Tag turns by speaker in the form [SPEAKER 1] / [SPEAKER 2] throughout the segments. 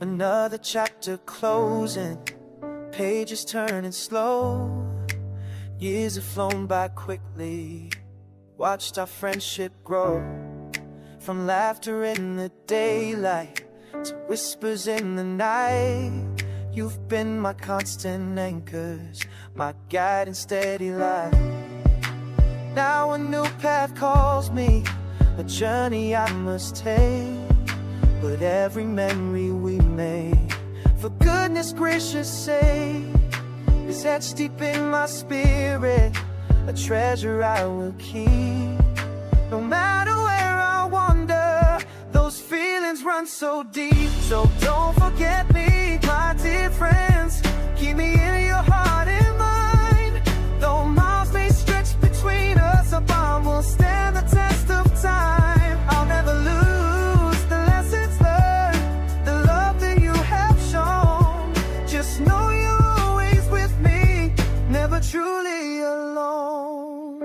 [SPEAKER 1] Another chapter closing, pages turning slow. Years have flown by quickly, watched our friendship grow. From laughter in the daylight to whispers in the night, you've been my constant anchors, my guide and steady light. Now a new path calls me, a journey I must take. But every memory we made, for goodness gracious sake, is etched deep in my spirit, a treasure I will keep. No matter where I wander, those feelings run so deep. So don't forget me, my dear friends, keep me in your heart and mind. Though miles may stretch between us, a bond will stand the test of time. I'll never lose the lessons learned, the love that you have shown. Just know you're always with me, never truly alone.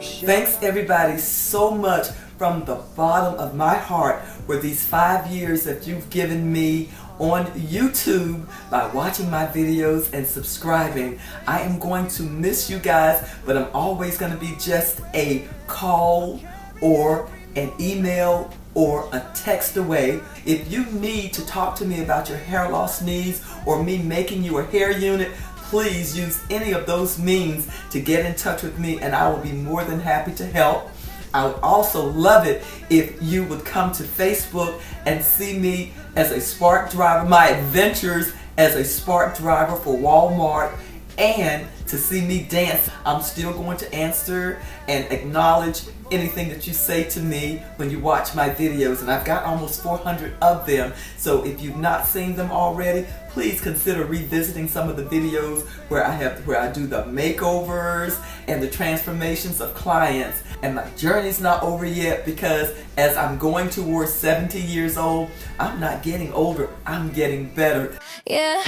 [SPEAKER 2] Thanks everybody so much from the bottom of my heart for these 5 years that you've given me on YouTube by watching my videos and subscribing. I am going to miss you guys, but I'm always going to be just a call or an email or a text away. If you need to talk to me about your hair loss needs or me making you a hair unit, please use any of those means to get in touch with me and I will be more than happy to help. I would also love it if you would come to Facebook and see me as a spark driver, my adventures as a spark driver for Walmart, and to see me dance. I'm still going to answer and acknowledge anything that you say to me when you watch my videos, and I've got almost 400 of them. So if you've not seen them already, please consider revisiting some of the videos where I do the makeovers and the transformations of clients. And my journey's not over yet, because as I'm going towards 70 years old, I'm not getting older, I'm getting better.
[SPEAKER 3] Yeah,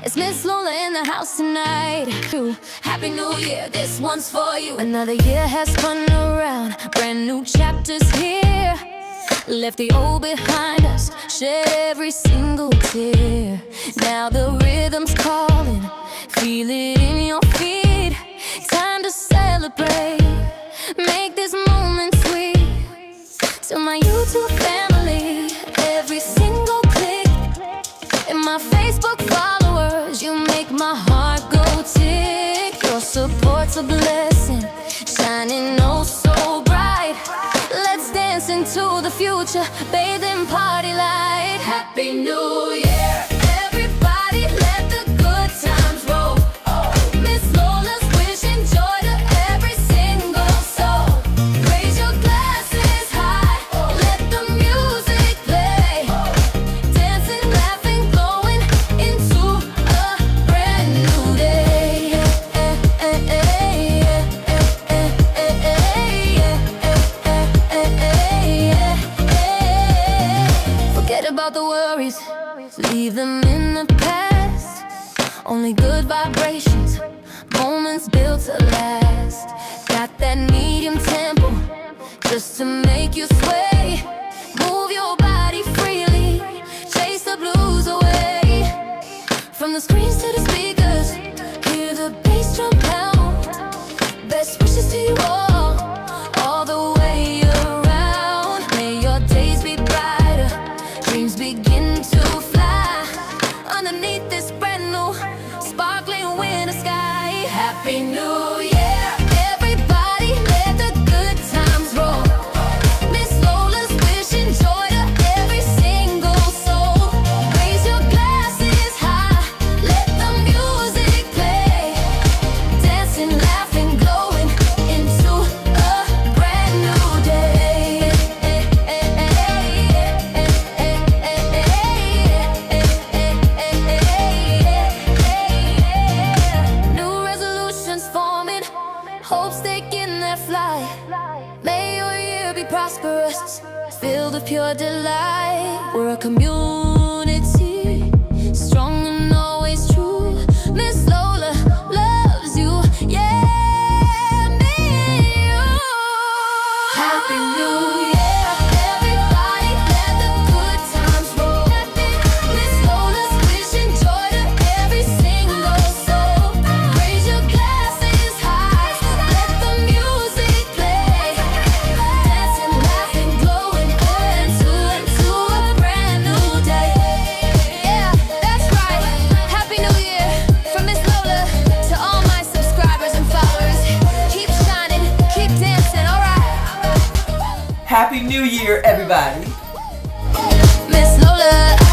[SPEAKER 3] it's Miss Lola in the house tonight. Happy New Year, this one's for you. Another year has spun around, brand new chapters here. Left the old behind us, shed every single tear. Now the rhythm's calling, feel it in your feet. Time to celebrate, make this moment sweet. To my YouTube family, every single click, and my Facebook followers, you make my heart go tick. Your support's a blessing, shining oh so bright. Let's dance into the future, bathe in party light. Happy New Year, everybody, let the good times roll. Miss Lola's wishing joy to every single soul. Raise your glasses high, let the music play. Dancing, laughing, glowing into a brand new day. Forget about the worries, leave them in the past. Only good vibrations, moments built to last. Got that medium tempo, just to make you sway. Move your body freely, chase the blues away. From the screens to the speakers, hear the bass drum pound. Best wishes to you all the way around. May your days be brighter, dreams begin to fly. Underneath this brand new, sparkling winter sky. Happy New Year, everybody, let the good times roll. Miss Lola's wishing joy to every single soul. Raise your glasses high, let the music play. Dancing, laughing, glowing into a brand new day. New resolutions forming, hopes taking their flight. May your year be prosperous, filled with pure delight. We're a community, strong and always true. Miss Lola loves you, yeah, me and you. Happy New Year, everybody, let the good times roll.
[SPEAKER 2] Happy New Year, everybody.
[SPEAKER 3] Miss Lola.